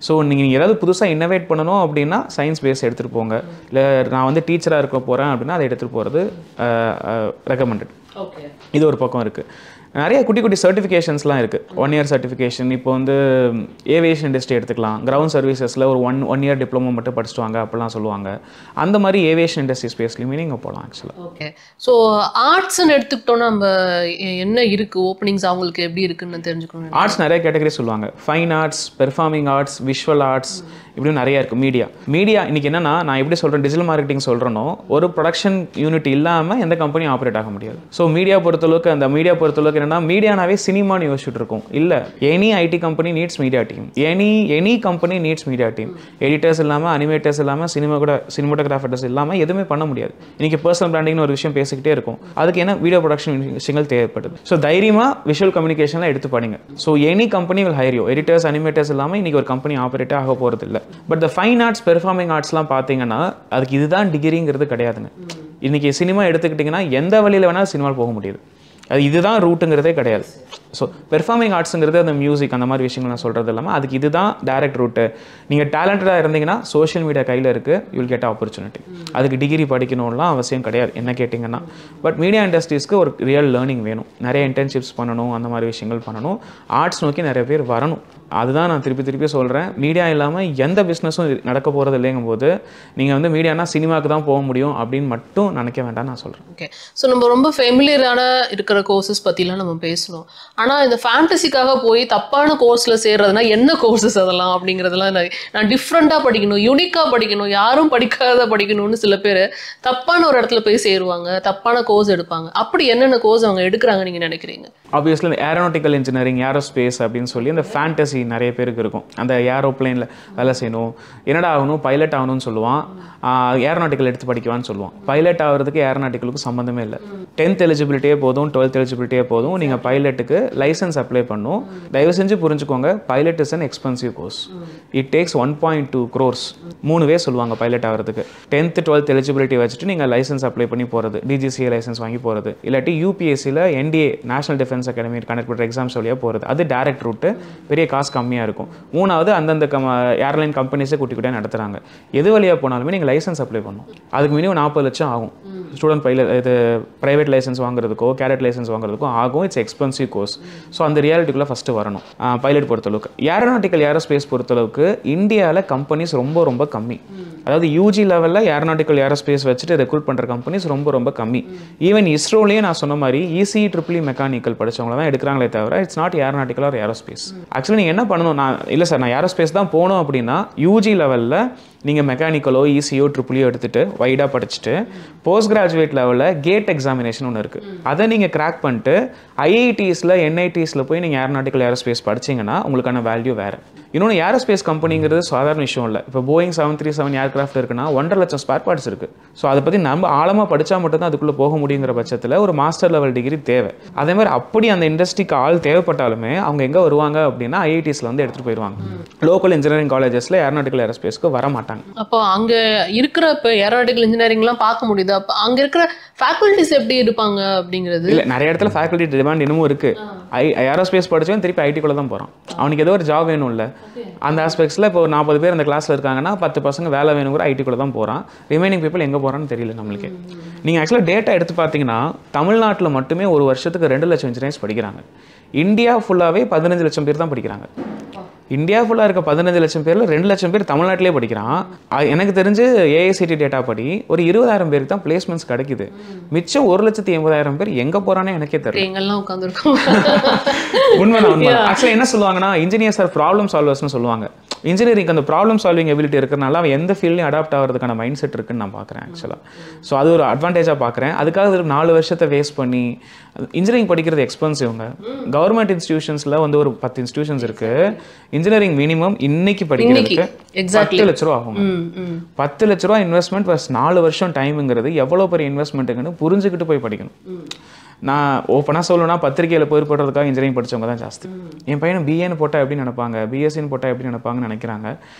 ஸோ நீங்கள் ஏதாவது புதுசாக இன்னோவேட் பண்ணணும் அப்படின்னா சயின்ஸ் பேஸ் எடுத்துகிட்டு போங்க. இல்லை நான் வந்து டீச்சராக இருக்க போகிறேன் அப்படின்னா அதை எடுத்துகிட்டு போகிறது ரெக்கமெண்டட். இது ஒரு பக்கம் இருக்குது. நிறைய குட்டி குட்டி சர்டிஃபிகேஷன்ஸ்லாம் இருக்குது. 1 year சர்டிஃபிகேஷன். இப்போ வந்து ஏவியேஷன் இண்டஸ்ட்ரி எடுத்துக்கலாம். கிரவுண்ட் சர்வீசஸில் ஒரு ஒன் இயர் டிப்ளமோ மட்டும் படிச்சுட்டு வாங்க அப்படிலாம் சொல்லுவாங்க. அந்த மாதிரி ஏவியேஷன் இண்டஸ்ட்ரி ஸ்பேஸ்லையுமே நீங்கள் போகலாம் ஆக்சுவலாக. ஓகே. ஸோ ஆர்ட்ஸ்ன்னு எடுத்துக்கிட்டோன்னா நம்ம என்ன இருக்குது, ஓப்பனிங்ஸ் அவங்களுக்கு எப்படி இருக்குன்னு தெரிஞ்சுக்கணும். ஆர்ட்ஸ் நிறைய கேட்டகரி சொல்லுவாங்க. Fine arts, performing arts, visual arts, இப்படியும் நிறைய இருக்குது. மீடியா இன்றைக்கி என்னென்னா, நான் எப்படி சொல்கிறேன், டிஜிட்டல் மார்க்கெட்டிங் சொல்கிறேனோ ஒரு ப்ரொடக்ஷன் யூனிட் இல்லாமல் எந்த கம்பெனியும் ஆப்ரேட் ஆக முடியாது. ஸோ மீடியா பொறுத்தளவுக்கு என்னன்னா, மீடியானாவே சினிமான்னு யோசிச்சுட்டு இருக்கும். இல்லை, any IT company needs media team. Any company needs media team. Editors இல்லாமல், அனிமேட்டர்ஸ் இல்லாமல், சினிமாட்டோகிராஃபர்ஸ் இல்லாமல் எதுவுமே பண்ண முடியாது. இன்றைக்கி பர்சனல் பிராண்டிங்னு ஒரு விஷயம் பேசிக்கிட்டே இருக்கும். அதுக்கு என்ன வீடியோ ப்ரொடக்ஷன் விஷயங்கள் தேவைப்படுது. ஸோ தைரியமாக விஷுவல் கம்யூனிகேஷன்லாம் எடுத்து படிங்க. So any company will hire you. Editors, animators இல்லாமல் இன்றைக்கி ஒரு கம்பெனி ஆப்ரேட்டே ஆக போகிறது இல்லை. But the fine arts, performing ஆர்ட்ஸ்லாம் பார்த்தீங்கன்னா அதுக்கு இதுதான் டிகிரிங்கிறது கிடையாதுங்க. இன்றைக்கி சினிமா எடுத்துக்கிட்டிங்கன்னா எந்த வழியில் வேணாலும் சினிமாவில் போக முடியுது. அது இதுதான் ரூட்டுங்கிறதே கிடையாது. ஸோ பெர்ஃபார்மிங் ஆர்ட்ஸுங்கிறது அந்த மியூசிக் அந்த மாதிரி விஷயங்கள் நான் சொல்கிறது இல்லாமல் அதுக்கு இதுதான் டைரக்ட் ரூட்டு. நீங்கள் டேலண்டடாக இருந்தீங்கன்னா சோஷியல் மீடியா கையில் இருக்குது, யூ வில் கெட் ஆப்பர்ச்சுனிட்டி. அதுக்கு டிகிரி படிக்கணும்லாம் அவசியம் கிடையாது என்ன கேட்டிங்கன்னா. பட் மீடியா இண்டஸ்ட்ரீஸ்க்கு ஒரு ரியல் லேர்னிங் வேணும். நிறைய இன்டர்ன்ஷிப்ஸ் பண்ணணும், அந்த மாதிரி விஷயங்கள் பண்ணணும். ஆர்ட்ஸ் நோக்கி நிறைய பேர் வரணும். அதுதான் நான் திருப்பி சொல்கிறேன். மீடியா இல்லாமல் எந்த பிஸ்னஸும் நடக்க போகிறது இல்லைங்கும் போது நீங்கள் வந்து மீடியானா சினிமாவுக்கு தான் போக முடியும் அப்படின்னு மட்டும் நினைக்க வேண்டாம் நான் சொல்கிறேன். ஓகே. ஸோ நம்ம ரொம்ப ஃபெமிலியரான இருக்கிற கோர்சஸ் பற்றிலாம் நம்ம பேசணும். ஆனால் இந்த ஃபேண்டசிக்காக போய் தப்பான கோர்ஸில் சேர்றதுனா என்ன கோர்சஸ் அதெல்லாம் அப்படிங்கிறதுலாம் நான் டிஃப்ரெண்ட்டாக படிக்கணும், யூனிக்காக படிக்கணும், யாரும் படிக்காத படிக்கணும்னு சில பேர் தப்பான ஒரு இடத்துல போய் சேருவாங்க, தப்பான கோர்ஸ் எடுப்பாங்க. அப்படி என்னென்ன கோர்ஸ் அவங்க எடுக்கிறாங்க நீங்கள் நினைக்கிறீங்க? ஆப்வியஸ்லி இந்த ஏரோநாட்டிக்கல் இன்ஜினியரிங், ஏரோஸ்பேஸ் அப்படின்னு சொல்லி இந்த ஃபேண்டசி ஃபேண்டசி நிறைய பேருக்கு இருக்கும். அந்த ஏரோப்ளைனில் வேலை செய்யணும், என்னடா ஆகணும், பைலட் ஆகணும்னு சொல்லுவான். ஏரோநாட்டிக்கல் எடுத்து படிக்குவான்னு சொல்லுவான். பைலட் ஆகிறதுக்கு ஏரோநாட்டிக்கலுக்கு சம்மந்தமே இல்லை. 10th எலிஜிபிலிட்டியே போதும், 12th எலிஜிபிலிட்டியே போதும். நீங்கள் பைலட்டுக்கு லைசன்ஸ் அப்ளை பண்ணணும். தயவு செஞ்சு புரிஞ்சுக்கோங்க, pilot is an expensive course. It takes 1.2 crores. 3 சொல்லுவாங்க பைலட் ஆகிறதுக்கு. 10th 12th எலிஜிபிலிட்டி வச்சுட்டு நீங்கள் லைசன்ஸ் அப்ளை பண்ணி போகிறது, DGCA லைசன்ஸ் வாங்கி போகிறது, இல்லாட்டி UPSCயில் NDA national defence academy connect பண்ணுற எக்ஸாம்ஸ் வழியாக போகிறது. அது டேரக்ட் ரூட்டு, பெரிய காசு கம்மியாக இருக்கும். 3வது அந்தந்த ஏர்லைன் கம்பெனிஸே குட்டி குட்டியாக நடத்துகிறாங்க. எது வழியாக போனாலுமே நீங்கள் லைசன்ஸ் அப்ளை பண்ணணும். அதுக்கு மினிமம் 40 லட்சம் ஆகும். ஸ்டூடெண்ட் இது ப்ரைவேட் லைசன்ஸ் வாங்குறதுக்கோ கேடட் லைசன்ஸ் வாங்குறதுக்கோ ஆகும். It's expensive course. ஸோ அந்த ரியாலிட்டிக்குள்ளே ஃபஸ்ட்டு வரணும். பைலட் பொறுத்தளவுக்கு ஏரோநாட்டிக்கல் ஏரோஸ்பேஸ் பொறுத்தளவுக்கு இந்தியாவில் கம்பெனிஸ் ரொம்ப ரொம்ப கம்மி. அதாவது UG லெவலில் ஏரோநாட்டிக்கல் ஏரோஸ்பேஸ் வச்சுட்டு ரெக்ரூட் பண்ணுற கம்பெனிஸ் ரொம்ப ரொம்ப கம்மி. ஈவன் இஸ்ரோலேயே நான் சொன்ன மாதிரி ECE மெக்கானிக்கல் படித்தவங்கள தான் எடுக்கிறாங்களே தவிர it's not aeronautical or aerospace. Actually நீங்கள் என்ன பண்ணணும், நான் இல்லை சார் நான் ஏரோஸ்பேஸ் தான் போகணும் அப்படின்னா UG லெவலில் நீங்கள் மெக்கானிக்கலோ ECO எடுத்துகிட்டு வைடாக படிச்சுட்டு போஸ்ட் கிராஜுவேட் லெவலில் கேட் எக்ஸாமினேஷன் ஒன்று இருக்குது. அதை நீங்கள் கிராக் பண்ணிட்டு IITஸில் NITஸில் போய் நீங்கள் ஏரோநாட்டிக்கல் ஏரோஸ்பேஸ் படிச்சிங்கன்னா உங்களுக்கான வேல்யூ வேறு. இன்னொன்று ஏரோஸ்பேஸ் கம்பெனிங்கிறது சாதாரண விஷயம் இல்லை. இப்போ போயிங் 737 ஏர்கிராஃப்ட் இருக்குன்னா 1.5 லட்சம் ஸ்பேர் பார்ட்ஸ் இருக்குது. ஸோ அதை பற்றி நம்ம ஆழமாக படித்தா மட்டும்தான் அதுக்குள்ளே போக முடியுங்கிற பட்சத்தில் ஒரு மாஸ்டர் லெவல் டிகிரி தேவை. அதே மாதிரி அப்படி அந்த இண்டஸ்ட்ரிக்கு ஆள் தேவைப்பட்டாலுமே அவங்க எங்கே வருவாங்க அப்படின்னா IITஸில் வந்து எடுத்துகிட்டு போயிடுவாங்க. லோக்கல் இன்ஜினியரிங் காலேஜஸில் ஏரோநாட்டிக்கல் ஏரோஸ்பேஸ்க்கு வர மாட்டாங்க. அப்போ அங்க இருக்கிற இப்போ ஏரோநாட்டிக்கல் இன்ஜினியரிங்லாம் பார்க்க முடியுது. அப்போ அங்க இருக்கிற ஃபேக்கல்டிஸ் எப்படி இருப்பாங்க அப்படிங்கிறது இல்லை, நிறைய இடத்துல ஃபேக்கல்டி டிமாண்ட் இன்னமும் இருக்கு. ஏரோஸ்பேஸ் படிச்சவன் திருப்பி ஐடிக்குள்ளே தான் போகிறான். அவனுக்கு ஏதோ ஒரு ஜாப் வேணும்ல. அந்த ஆஸ்பெக்ட்ஸில் இப்போ 40 பேர் அந்த கிளாஸில் இருக்காங்கன்னா 10 பசங்க வேலை வேணுங்கிற ஐடிக்குள்ளே தான் போகிறான். ரிமைனிங் பீப்புள் எங்கே போகிறான்னு தெரியல நம்மளுக்கு. நீங்கள் ஆக்சுவலாக டேட்டா எடுத்து பார்த்தீங்கன்னா தமிழ்நாட்டில் மட்டுமே ஒரு வருஷத்துக்கு 2 லட்சம் இன்ஜினியர்ஸ் படிக்கிறாங்க. இந்தியா ஃபுல்லாகவே 15 லட்சம் பேர் தான் படிக்கிறாங்க. இந்தியா ஃபுல்லாக இருக்க 15 லட்சம் பேரில் 2 லட்சம் பேர் தமிழ்நாட்டிலே படிக்கிறான். எனக்கு தெரிஞ்சு AICTE டேட்டா படி ஒரு 20,000 பேருக்கு தான் பிளேஸ்மெண்ட்ஸ் கிடைக்குது. மிச்சம் 1,80,000 பேர் எங்கே போகிறானே எனக்கே தெரியல. எங்கெல்லாம் உட்காந்துருக்கோம். உண்மைதான். ஆக்சுவலாக என்ன சொல்லுவாங்கன்னா இன்ஜினியர்ஸ் ஆர் ப்ராப்ளம் சால்வர்ஸ்னு சொல்லுவாங்க. இன்ஜினியரிங் அந்த ப்ராப்ளம் சால்விங் எபிலிட்டி இருக்கிறனால அவன் எந்த ஃபீல்டையும் அடாப்ட் ஆகிறதுக்கான மைண்ட் செட் இருக்குன்னு நான் பார்க்குறேன் ஆக்சுவலாக. ஸோ அது ஒரு அட்வான்டேஜாக பார்க்குறேன். அதுக்காக 4 வருஷத்தை வேஸ்ட் பண்ணி இன்ஜினியரிங் படிக்கிறது எக்ஸ்பென்சிவ்ங்க. கவர்மெண்ட் இன்ஸ்டியூஷன்ஸில் வந்து ஒரு 10 இன்ஸ்டியூஷன்ஸ் இருக்குது. இன்ஜினியரிங் மினிமம் இன்னைக்கு படிக்கிறதுக்கு 10 லட்ச ரூபா ஆகும். 10 லட்ச ரூபா இன்வெஸ்ட்மெண்ட் ப்ளஸ் 4 வருஷம் டைமுங்கிறது எவ்வளோ பெரிய இன்வெஸ்ட்மெண்ட்டுங்கன்னு புரிஞ்சுக்கிட்டு போய் படிக்கணும். நான் ஓப்பனாக சொல்லணும்னா பத்திரிகையில் போய் போடுறதுக்காக இன்ஜினியரிங் படித்தவங்க தான் ஜாஸ்தி. என் பையனை BAன்னு போட்டால் எப்படி நினைப்பாங்க, BSCன்னு போட்டால் எப்படி நினைப்பாங்கன்னு நினைக்கிறாங்க.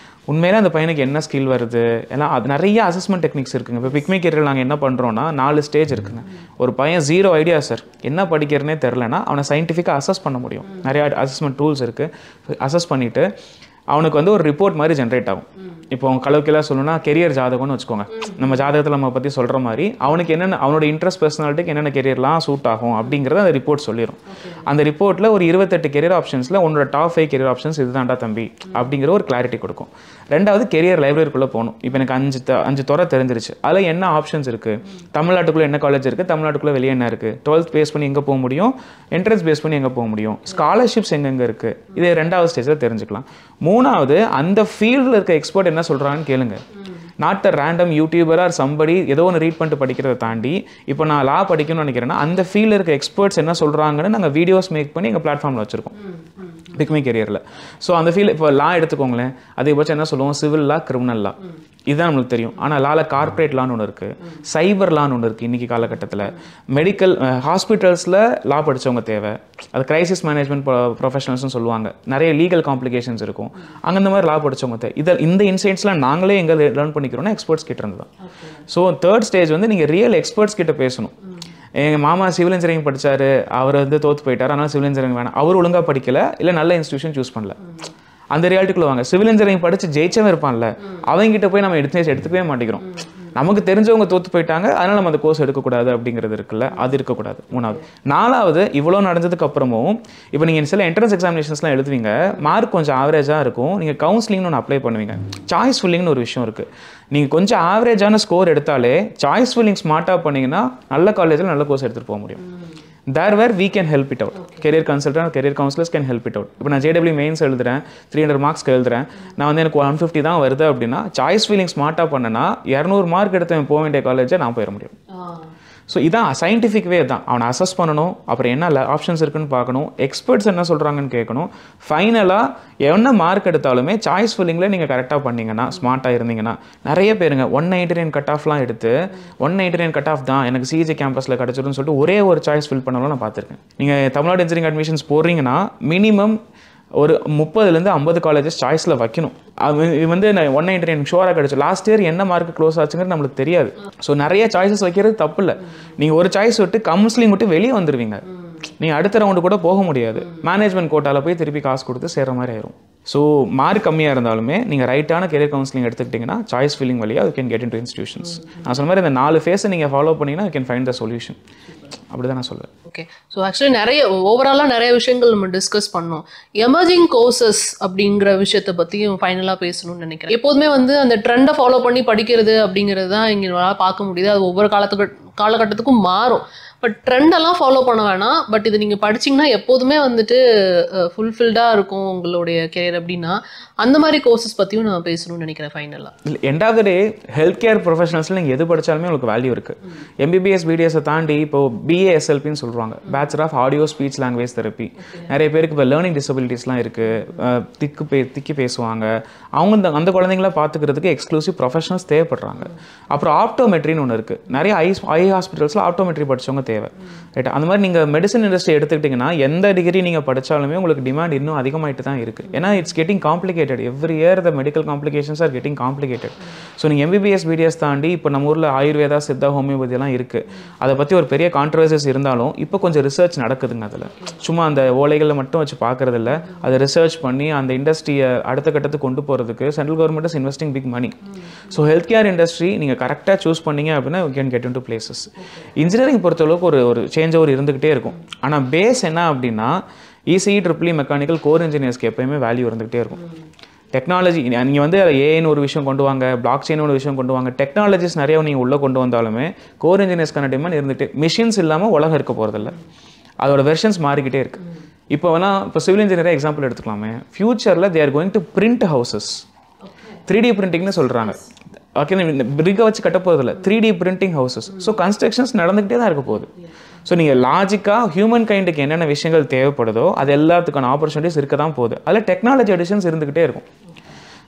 உண்மையிலே அந்த பையனுக்கு என்ன ஸ்கில் வருது எல்லாம் அது நிறைய அசஸ்மெண்ட் டெக்னிக்ஸ் இருக்குங்க. இப்போ பிக்மே கேரியர் நாங்கள் என்ன பண்ணுறோன்னா 4 ஸ்டேஜ் இருக்குங்க. ஒரு பையன் 0 ஐடியா சார் என்ன படிக்கிறனே தெரிலனா அவனை சயின்டிஃபிக்காக அசஸ் பண்ண முடியும். நிறையா அசஸ்மெண்ட் டூல்ஸ் இருக்குது. அசஸ் பண்ணிவிட்டு அவனுக்கு வந்து ஒரு ரிப்போர்ட் மாதிரி ஜென்ரேட் ஆகும். இப்போ அவங்க கலவுக்கெல்லாம் சொல்லணும்னா கெரியர் ஜாதகம்னு வச்சுக்கோங்க. நம்ம ஜாதகத்தில் நம்ம பற்றி சொல்கிற மாதிரி அவனுக்கு என்னென்ன அவனோட இன்ட்ரெஸ்ட் பர்சனாலிட்டிக்கு என்னென்ன கெரியர்லாம் சூட் ஆகும் அப்படிங்கிறத அந்த ரிப்போர்ட் சொல்லிடும். அந்த ரிப்போர்ட்டில் ஒரு 28 கெரியர் ஆப்ஷன்ஸில் உன்னோட டாப் 5 கெரியர் ஆப்ஷன்ஸ் இதுதான்டா தம்பி அப்படிங்கிற ஒரு கிளாரிட்டி கொடுக்கும். ரெண்டாவது கெரியர் லைப்ரரிக்குள்ளே போகணும். இப்போ எனக்கு 5 துறை தெரிஞ்சிருச்சு. அதில் என்ன ஆப்ஷன்ஸ் இருக்குது, தமிழ்நாட்டுக்குள்ளே என்ன காலேஜ் இருக்குது, தமிழ்நாட்டுக்குள்ளே வெளியே என்ன இருக்குது, 12th பேஸ் பண்ணி எங்கே போக முடியும், என்ட்ரன்ஸ் பேஸ் பண்ணி எங்கே போக முடியும், ஸ்காலர்ஷிப்ஸ் எங்கெங்கே இருக்குது, இது 2வது ஸ்டேஜில் தெரிஞ்சுக்கலாம். 3வது அந்த ஃபீல்டில் இருக்க எக்ஸ்பர்ட் என்ன சொல்கிறான்னு கேளுங்க. Not a random YouTuber or somebody ஏதோ ஒன்று ரீட் பண்ணிட்டு படிக்கிறத தாண்டி இப்போ நான் லா படிக்கணும்னு நினைக்கிறேன்னா அந்த ஃபீல்டில் இருக்க எக்ஸ்பர்ட்ஸ் என்ன சொல்கிறாங்கன்னு நாங்கள் வீடியோஸ் மேக் பண்ணி எங்கள் பிளாட்ஃபார்மில் வச்சுருக்கோம் பிக்மே கெரியரில். ஸோ அந்த ஃபீல்டு இப்போ லா எடுத்துக்கோங்களேன், அதிகபட்சம் என்ன சொல்லுவோம், சிவில் லா, கிரிமினல் லா, இதுதான் நம்மளுக்கு தெரியும். ஆனால் லாவில் கார்ப்பரேட் லான்னு ஒன்று இருக்குது, சைபர் லான்னு ஒன்று இருக்குது. இன்றைக்கி காலகட்டத்தில் மெடிக்கல் ஹாஸ்பிட்டல்ஸில் லா படித்தவங்க தேவை. அது கிரைசிஸ் மேனேஜ்மெண்ட் ப்ரொஃபஷனல்ஸ்னு சொல்லுவாங்க. நிறைய லீகல் காம்ப்ளிகேஷன்ஸ் இருக்கும். அங்கே இந்த மாதிரி லா படித்தவங்க தேவை. இந்த இன்சைட்ஸ்லாம் நாங்களே எங்கே லேர்ன் பண்ணிக்கிறோன்னா எக்ஸ்பர்ட்ஸ் கிட்ட இருந்து தான். ஸோ 3rd ஸ்டேஜ் வந்து நீங்கள் ரியல் எக்ஸ்பர்ட்ஸ் கிட்ட பேசணும். எங்கள் மாமா சிவில் இன்ஜினியரிங் படித்தார், அவர் வந்து தோற்று போயிட்டார், அதனால் சிவில் இன்ஜினியரிங் வேணாம், அவர் ஒழுங்காக படிக்கலை, இல்லை நல்ல இன்ஸ்டியூஷன் சூஸ் பண்ணல. அந்த ரியாலிட்டிக்குள்ள வாங்க. சிவில் இன்ஜினியரிங் படித்து ஜெயிச்சவன் இருப்பான்ல, அவங்ககிட்ட போய் நம்ம எடுத்துக்கவே மாட்டேங்கிறோம். நமக்கு தெரிஞ்சவங்க தோற்று போயிட்டாங்க, அதனால் நம்ம அந்த கோர்ஸ் எடுக்கக்கூடாது அப்படிங்கிறது இருக்குல்ல, அது இருக்கக்கூடாது. 3வது. 4வது, இவ்வளோ நடந்ததுக்கு அப்புறமும் இப்போ நீங்கள் சில என்ட்ரன்ஸ் எக்ஸாமினேஷன்ஸ்லாம் எழுதுவீங்க, மார்க் கொஞ்சம் ஆவரேஜாக இருக்கும். நீங்கள் கவுன்சிலிங்னு ஒன்று அப்ளை பண்ணுவீங்க. சாய்ஸ் ஃபில்லிங்னு ஒரு விஷயம் இருக்குது. நீங்கள் கொஞ்சம் ஆவரேஜான ஸ்கோர் எடுத்தாலே சாய்ஸ் ஃபில்லிங் ஸ்மார்ட்டாக பண்ணிங்கன்னா நல்ல காலேஜில் நல்ல கோர்ஸ் எடுத்துகிட்டு போக முடியும். தேர் வேர் we can help it out. Career consultant career counsellors can help it out. இப்போ நான் JEE மெயின்ஸ் எழுதுறேன், 300 மார்க்ஸ்க்கு எழுதுறேன், நான் வந்து எனக்கு 150 தான் வருது அப்படின்னா சாய்ஸ் ஃபீலிங் ஸ்மார்ட்டாக பண்ணனா 200 மார்க் எடுத்து போக வேண்டிய காலேஜை நான் போயிட முடியும். ஸோ இதான் சயின்டிஃபிக் வே தான். அவனை அசஸ் பண்ணணும், அப்புறம் என்ன ஆப்ஷன்ஸ் இருக்குன்னு பார்க்கணும், எக்ஸ்பர்ட்ஸ் என்ன சொல்கிறாங்கன்னு கேட்கணும். ஃபைனலாக என்ன மார்க் எடுத்தாலுமே சாய்ஸ் ஃபில்லிங்கில் நீங்கள் கரெக்டாக பண்ணிங்கன்னா, ஸ்மார்ட்டாக இருந்தீங்கன்னா, நிறைய பேருங்க 199 கட் ஆஃப்லாம் எடுத்து 199 கட் ஆஃப் தான் எனக்கு சிஜி கேம்பஸில் கிடச்சிருன்னு சொல்லிட்டு ஒரே ஒரு சாய்ஸ் ஃபில் பண்ணாலும் நான் பார்த்துருக்கேன். நீங்கள் தமிழ்நாடு இன்ஜினியரிங் அட்மிஷன்ஸ் போடுறீங்கன்னா மினிமம் ஒரு 30லேருந்து 50 காலேஜஸ் சாய்ஸில் வைக்கணும். இது வந்து 199 ஷோராக கிடச்சி லாஸ்ட் இயர் என்ன மார்க் க்ளோஸ் ஆச்சுங்கிறது நம்மளுக்கு தெரியாது. ஸோ நிறைய சாய்ஸஸ் வைக்கிறது தப்பு இல்லை. நீங்கள் ஒரு சாய்ஸ் விட்டு கவுன்சிலிங் விட்டு வெளியே வந்துடுவீங்க, நீங்கள் அடுத்த ரவுண்டு கூட போக முடியாது. மேனேஜ்மெண்ட் கோட்டாவில் போய் திருப்பி காசு கொடுத்து சேர்கிற மாதிரி ஆயிரும். ஸோ மார்க் கம்மியாக இருந்தாலுமே நீங்கள் ரைட்டான கெரியர் கவுன்சிலிங் எடுத்துக்கிட்டிங்கன்னா சாய்ஸ் ஃபில்லிங் வழியாக you can get in to institutions. நான் சொன்ன மாதிரி இந்த 4 ஃபேஸை நீங்கள் ஃபாலோ பண்ணிங்கன்னா you can find the solution. அப்படி தான் நான் சொல்லுவேன். ஓகே, ஸோ ஆக்சுவலி ஓவராலாக நிறைய விஷயங்கள் நம்ம டிஸ்கஸ் பண்ணோம். எமர்ஜிங் கோர்சஸ் அப்படிங்கிற விஷயத்தை பற்றியும் ஃபைனலாக பேசணும்னு நினைக்கிறேன். எப்போதுமே வந்து அந்த ட்ரெண்டை ஃபாலோ பண்ணி படிக்கிறது அப்படிங்கிறது தான் இங்கே பார்க்க முடியுது. அது ஒவ்வொரு காலகட்டத்துக்கும் மாறும். பட் ட்ரெண்டெல்லாம் ஃபாலோ பண்ண வேணாம். பட் இது நீங்கள் படிச்சிங்கன்னா எப்போதுமே வந்துட்டு ஃபுல்ஃபில்டாக இருக்கும் உங்களுடைய கெரியர் அப்படின்னா அந்த மாதிரி கோர்சஸ் பற்றியும் நான் பேசணும்னு நினைக்கிறேன் ஃபைனலாக. இல்லை, end of the day health care ப்ரொஃபஷனல்ஸில் நீங்கள் எது படித்தாலுமே உங்களுக்கு வேல்யூ இருக்குது. MBBS BDSை தாண்டி இப்போது BASLPன்னு சொல்கிறாங்க, bachelor of audio speech language therapy. நிறைய பேருக்கு இப்போ லேர்னிங் டிசபிலிட்டிஸ்லாம் இருக்குது, திக்கி பேசுவாங்க. அவங்க அந்த குழந்தைங்கள பார்த்துக்கிறதுக்கு எக்ஸ்க்ளூசிவ் ப்ரொஃபஷனல்ஸ் தேவைப்படுறாங்க. அப்புறம் ஆப்டோமெட்ரின்னு ஒன்று இருக்குது. நிறைய ஐ ஹாஸ்பிட்டல்ஸில் ஆப்டோமெட்ரி படித்தவங்க தேவை. ரைட், அந்த மாதிரி நீங்கள் மெடிசன் இண்டஸ்ட்ரி எடுத்துக்கிட்டிங்கன்னா எந்த டிகிரி நீங்கள் படித்தாலுமே உங்களுக்கு டிமாண்ட் இன்னும் அதிகமாகிட்டு தான் இருக்குது. ஏன்னா it's getting complicated. Every year the medical complications are getting complicated. So நீங்கள் MBBS BDS தாண்டி இப்போ நம்ம ஊரில் ஆயுர்வேதா, சித்தா, ஹோமியோபதியெல்லாம் இருக்குது. அதை பற்றி ஒரு பெரிய கான்ட்ரவர்சிஸ் இருந்தாலும் இப்போ கொஞ்சம் ரிசர்ச் நடக்குதுங்க. அதில் சும்மா அந்த ஓலைகளை மட்டும் வச்சு பார்க்குறதில்ல, அதை ரிசர்ச் பண்ணி அந்த இண்டஸ்ட்ரியை அடுத்த கட்டத்துக்கு கொண்டு போகிறதுக்கு central government is investing big money. So health care industry நீங்கள் கரெக்டாக சூஸ் பண்ணீங்க அப்படின்னா you can get into places. Engineering பொறுத்தளவுக்கு ஒரு சேஞ்ச் ஓவர் இருந்துகிட்டே இருக்கும். ஆனால் பேஸ் என்ன அப்படின்னா ECE, EEE, மெக்கானிக்கல், கோர் இன்ஜினியர்ஸ்க்கு எப்போயுமே வேல்யூ இருந்துகிட்டே இருக்கும். டெக்னாலஜி நீங்கள் வந்து அதில் ஏஐன்னு ஒரு விஷயம் கொண்டு வாங்க, பிளாக் செயின் ஒரு விஷயம் கொண்டு வாங்க, டெக்னாலஜிஸ் நிறைய நீங்கள் உள்ளே கொண்டு வந்தாலுமே கோர் இன்ஜினியர்ஸ்க்கான டிமாண்ட் இருந்துகிட்டே. மிஷின்ஸ் இல்லாமல் உலகம் இருக்க போகிறதில்ல, அதோட வெர்ஷன்ஸ் மாறிக்கிட்டே இருக்குது. இப்போ சிவில் இன்ஜினியரை எக்ஸாம்பிள் எடுத்துக்கலாமே, ஃபியூச்சரில் they are going to print houses. 3D பிரிண்டிங்னு சொல்கிறாங்க. ஓகே, பிரிக்கை வச்சு கட்ட போகிறதில்ல, 3D printing houses. So constructions நடந்துக்கிட்டே தான் இருக்க போகுது. ஸோ நீங்கள் லாஜிக்காக ஹியூமன் கைண்டுக்கு என்னென்ன விஷயங்கள் தேவைப்படுதோ அது எல்லாத்துக்கான ஆப்பர்ச்சுனிட்டிஸ் இருக்க தான் போகுது. அதில் டெக்னாலஜி அடிஷன்ஸ் இருந்துக்கிட்டே இருக்கும்.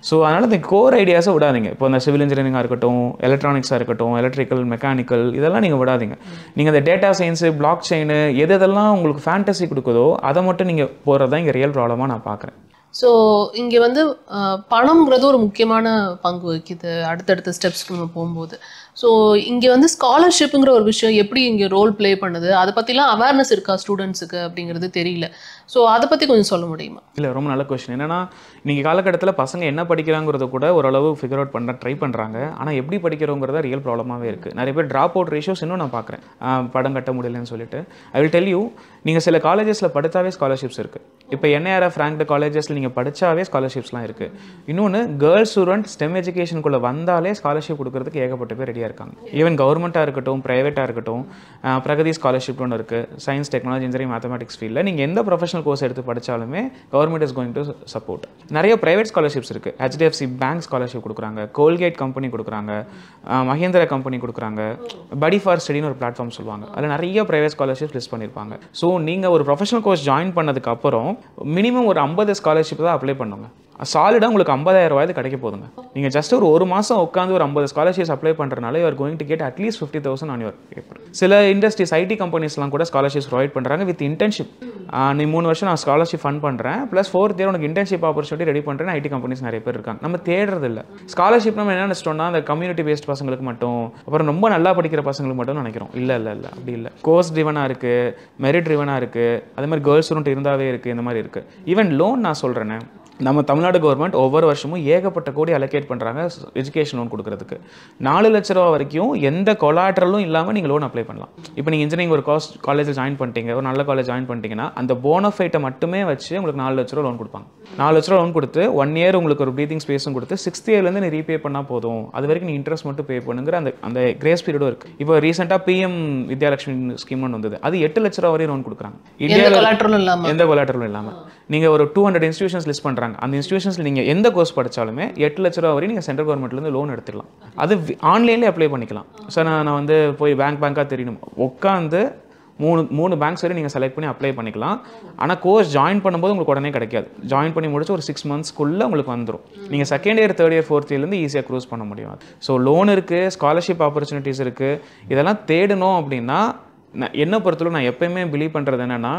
ஸோ அதனால் இந்த கோர் ஐடியாஸை விடாதீங்க. இப்போ இந்த சிவில் இன்ஜினியரிங்காக இருக்கட்டும், எலக்ட்ரானிக்ஸாக இருக்கட்டும், எலக்ட்ரிக்கல், மெக்கானிக்கல், இதெல்லாம் நீங்கள் விடாதீங்க. நீங்கள் இந்த டேட்டா சயின்ஸு, பிளாக் செயின், எதெல்லாம் உங்களுக்கு ஃபேண்டசி கொடுக்குதோ அதை மட்டும் நீங்கள் போகிறது தான் இங்கே ரியல் ப்ராப்ளமாக நான் பார்க்குறேன். ஸோ இங்கே வந்து பணம்ங்கிறது ஒரு முக்கியமான பங்கு வகிக்குது அடுத்தடுத்த ஸ்டெப்ஸ்க்கு நம்ம போகும்போது. ஸோ இங்கே வந்து ஸ்காலர்ஷிப்புங்கிற ஒரு விஷயம் எப்படி இங்கே ரோல் ப்ளே பண்ணுது, அதை பற்றிலாம் அவேர்னஸ் இருக்கா ஸ்டூடெண்ட்ஸுக்கு அப்படிங்கிறது தெரியல. ஸோ அதை பற்றி கொஞ்சம் சொல்ல முடியுமா? இல்லை, ரொம்ப நல்ல கொஸ்டின். என்னென்னா நீங்கள் காலகட்டத்தில் பசங்க என்ன படிக்கிறாங்கிறத கூட ஓரளவு ஃபிகர் அவுட் பண்ண ட்ரை பண்ணுறாங்க. ஆனால் எப்படி படிக்கிறோங்கிறத ரியல் ப்ராப்ளமாகவே இருக்குது. நிறைய பேர் ட்ராப் அவுட் ரேஷியோஸ் இன்னும் நான் பார்க்குறேன், படம் கட்ட முடியலன்னு சொல்லிட்டு. ஐ வில் டெல் யூ, நீங்கள் சில காலேஜஸில் படித்தாவே ஸ்காலர்ஷிப்ஸ் இருக்குது. இப்போ NIRF ரேங்க்டு காலேஜஸில் நீங்கள் படித்தாவே ஸ்காலர்ஷிப்ஸ்லாம் இருக்குது. இன்னொன்று, கேர்ள்ஸ் ஸ்டூடெண்ட் ஸ்டெம் எஜுகேஷனுக்குள்ளே வந்தாலே ஸ்காலர்ஷிப் கொடுக்கறதுக்கு ஏகப்பட்ட பேர் ரெடியாக இருக்காங்க. ஈவன் கவர்மெண்ட்டாக இருக்கட்டும், ப்ரைவேட்டாக இருக்கட்டும், பிரகதி ஸ்காலர்ஷிப் ஒன்று இருக்குது. சயின்ஸ், டெக்னாலஜி, இன்ஜினியரிங், மேத்தமெட்டிக்ஸ் ஃபீல்டில் நீங்கள் எந்த ப்ரொஃபஷனல் கோர்ஸ் எடுத்து படித்தாலுமே government is going to support. நிறைய ப்ரைவேட் ஸ்காலர்ஷிப்ஸ் இருக்குது. HDFC பேங்க் ஸ்காலர்ஷிப் கொடுக்குறாங்க, கோல்கேட் கம்பெனி கொடுக்குறாங்க, மஹேந்திரா கம்பெனி கொடுக்குறாங்க, படி ஃபார் ஸ்டடின்னு ஒரு பிளாட்ஃபார்ம் சொல்லுவாங்க. அதில் நிறைய ப்ரைவேட் ஸ்காலர்ஷிப்ஸ் லிஸ்ட் பண்ணியிருப்பாங்க. ஸோ நீங்கள் ஒரு ப்ரொஃபஷனல் கோர்ஸ் ஜாயின் பண்ணதுக்கப்புறம் மினிமம் ஒரு 50 ஸ்காலர்ஷிப் தான் அப்ளை பண்ணுங்க. சாலிடாக உங்களுக்கு 50,000 ரூபாய் கிடைக்க போதுங்க. நீங்கள் ஜஸ்ட் ஒரு மாதம் உட்காந்து ஒரு 50 ஸ்காலர்ஷிப்ஸ் அப்ளை பண்ணுறதுனால you are going to get at least 50,000 on your paper. சில இண்டஸ்ட்ரீஸ், IT கம்பெனிஸ்லாம் கூட ஸ்காலர்ஷிப்ஸ் ப்ரொவைட் பண்ணுறாங்க வித் இன்டர்ன்ஷிப். நீ 3 வருஷம் நான் ஸ்காலர்ஷிப் ஃபண்ட் பண்ணுறேன், ப்ளஸ் 4th இயர் உனக்கு இன்டர்ன்ஷிப் ஆப்பர்ச்சுனிட்டி ரெடி பண்ணுறேன். IT கம்பெனிஸ் நிறைய பேர் இருக்காங்க. நம்ம தேடுறது இல்லை. ஸ்காலர்ஷிப் நம்ம என்ன நினச்சிட்டோம்னா அந்த கம்யூனிட்டி பேஸ்ட் பசங்களுக்கு மட்டும், அப்புறம் ரொம்ப நல்லா படிக்கிற பசங்களுக்கு மட்டும் நினைக்கிறோம். இல்லை அப்படி இல்லை. கோர்ஸ் ட்ரிவனாக இருக்குது, மெரிட் ட்ரிவனாக இருக்குது, அதே மாதிரி கேர்ள்ஸ் ஸ்டூடெண்ட் இருந்தாவே இருக்குது, இந்த மாதிரி இருக்குது. ஈவன் லோன் நான் சொல்கிறேன், நம்ம தமிழ்நாடு கவர்மெண்ட் ஒவ்வொரு வருஷமும் ஏகப்பட்ட கோடி அலோகேட் பண்ணுறாங்க எஜுகேஷன் லோன் கொடுக்குறதுக்கு. 4 லட்ச ரூபா வரைக்கும் எந்த கொலாட்ரலும் இல்லாமல் நீங்கள் லோன் அப்ளை பண்ணலாம். இப்போ நீங்கள் இன்ஜினியரிங் ஒரு காலேஜில் ஜாயின் பண்ணிட்டீங்க, ஒரு நல்ல காலேஜ் ஜாயின் பண்ணிட்டீங்கன்னா அந்த போனஃபைட்டை மட்டுமே வச்சு உங்களுக்கு 4 லட்ச ரூபா லோன் கொடுப்பாங்க. 4 லட்ச ரூபா லோன் கொடுத்து 1 இயர் உங்களுக்கு ஒரு ப்ரீத்திங் ஸ்பேஸும் கொடுத்து 6th இயர்லேருந்து நீ ரீபே பண்ணால் போதும், அது வரைக்கும் நீ இன்ட்ரெஸ்ட் மட்டும் பே பண்ணுங்கிற அந்த கிரேஸ் பீரியடும் இருக்குது. இப்போ ரீசெண்டாக PM வித்யாலட்சுமி ஸ்கீம் ஒன்று வந்தது, அது 8 லட்ச ரூபா வரையும் லோன் கொடுக்குறாங்க. இந்தியாவில் எந்த கொலாட்ரலும் இல்லாமல் நீங்கள் ஒரு 200 இன்ஸ்டியூஷன்ஸ் லிஸ்ட் பண்ணுறாங்க. அந்த இன்ஸ்டியூஷன்ஸில் நீங்கள் எந்த கோர்ஸ் படித்தாலுமே 8 லட்ச ரூபா வரையும் நீங்கள் சென்ட்ரல் கவர்மெண்ட்லேருந்து லோன் எடுத்துக்கலாம். அது ஆன்லைன்லேயே அப்ளை பண்ணிக்கலாம். சார் நான் வந்து போய் பேங்காக தெரியணும், உட்காந்து 3 பேங்க்ஸ் வரை நீங்கள் செலக்ட் பண்ணி அப்ளை பண்ணிக்கலாம். ஆனால் கோர்ஸ் ஜாயின் பண்ணும்போது உங்களுக்கு உடனே கிடைக்காது. ஜாயின் பண்ணி முடிச்சு ஒரு 6 மந்த்ஸ்க்குள்ளே உங்களுக்கு வந்துடும். நீங்கள் 2nd year 3rd year 4th இயர்லேருந்து ஈஸியாக க்ரூஸ் பண்ண முடியும். ஸோ லோன் இருக்குது, ஸ்காலர்ஷிப் ஆப்பர்ச்சுனிட்டிஸ் இருக்குது. இதெல்லாம் தேடணும் அப்படின்னா என்ன பொறுத்தளவு நான் எப்பயுமே பிலீவ் பண்ணுறது என்னென்னா,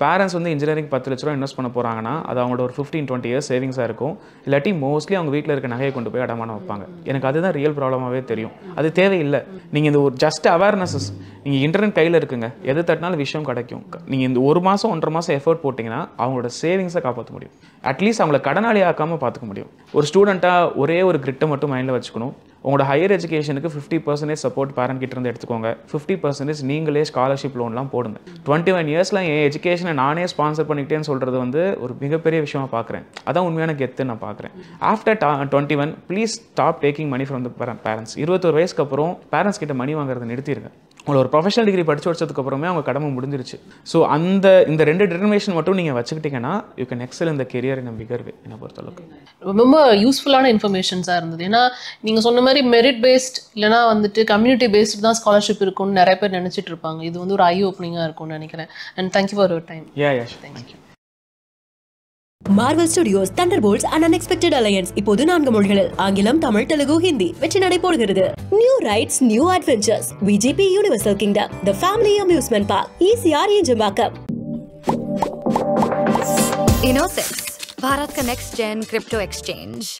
பேரண்ட்ஸ் வந்து இன்ஜினியரிங் 10 லட்ச ரூபா இன்வெஸ்ட் பண்ண போகிறாங்கன்னா அது அவங்களோட ஒரு 15-20 இயர்ஸ் சேவிங்ஸாக இருக்கும். இல்லாட்டி மோஸ்ட்லி அவங்க வீட்டில் இருக்க நகையை கொண்டு போய் அடமானம் வைப்பாங்க. எனக்கு அதுதான் ரியல் ப்ராப்ளமாகவே தெரியும். அது தேவையில்லை. நீங்கள் இந்த ஒரு ஜஸ்ட் அவேர்னஸஸ், நீங்கள் இன்டர்நெட் கையில் இருக்குங்க, எது தட்டினாலும் விஷயம் கிடைக்கும். நீங்கள் இந்த 1 மாதம் 1.5 மாதம் எஃபர்ட் போட்டிங்கன்னா அவங்களோட சேவிங்ஸை காப்பாற்ற முடியும். அட்லீஸ்ட் அவங்கள கடனாளி ஆக்காமல் பார்த்துக்க முடியும். ஒரு ஸ்டூடெண்ட்டாக ஒரே ஒரு கிரிட்டை மட்டும் மைண்டில் வச்சுக்கணும். உங்களோட ஹையர் எஜுகேஷனுக்கு 50% சப்போர்ட் பேரண்ட் கிட்ட இருந்து எடுத்துக்கோங்க. 50% நீங்களே ஸ்காலர்ஷிப் லோன்லாம் போடுங்க. 21 இயர்ஸில் என் எஜுகேஷனை நானே ஸ்பான்சர் பண்ணிக்கிட்டேன்னு சொல்கிறது வந்து ஒரு மிகப்பெரிய விஷயமா பார்க்குறேன். அதான் உண்மையான கெத்து நான் பார்க்குறேன். After 21 please stop taking money from the parents. 21 வயசுக்கு அப்புறம் பேரண்ட்ஸ் கிட்ட மணி வாங்குறதை நிறுத்திடுங்க. உங்களை ஒரு ப்ரொஃபஷனல் டிகிரி படிச்சு வச்சதுக்கப்புறமே அவங்க கடமை முடிஞ்சிருச்சு. ஸோ இந்த 2 டிட்டர்மினேஷன் மட்டும் நீங்கள் வச்சுக்கிட்டீங்கன்னா யூ கேன் எக்ஸல் இந்த கெரியர் இன் பிகர் வே. என்னை பொறுத்தளவுக்கு ரொம்ப யூஸ்ஃபுல்லான இன்ஃபர்மேஷன்ஸாக இருந்தது. ஏன்னா நீங்கள் சொன்ன மாதிரி மெரிட் பேஸ்ட் இல்லைனா வந்துட்டு கம்யூனிட்டி பேஸ்டு தான் ஸ்காலர்ஷிப் இருக்கும்னு நிறைய பேர் நினச்சிட்டு இருப்பாங்க. இது வந்து ஒரு ஐ ஓப்பனிங்காக இருக்கும்னு நினைக்கிறேன். And thank you for your time. Thank you. Marvel Studios Thunderbolts and Unexpected Alliance இப்போது 4 மொழிகளில் ஆங்கிலம், தமிழ், தெலுங்கு, ஹிந்தி வெற்றி நடை போடுகிறது. New rides, new adventures. VGP Universal Kingdom, the family amusement park. ECR Ejambakam. Innosex, Bharat ka next gen crypto exchange.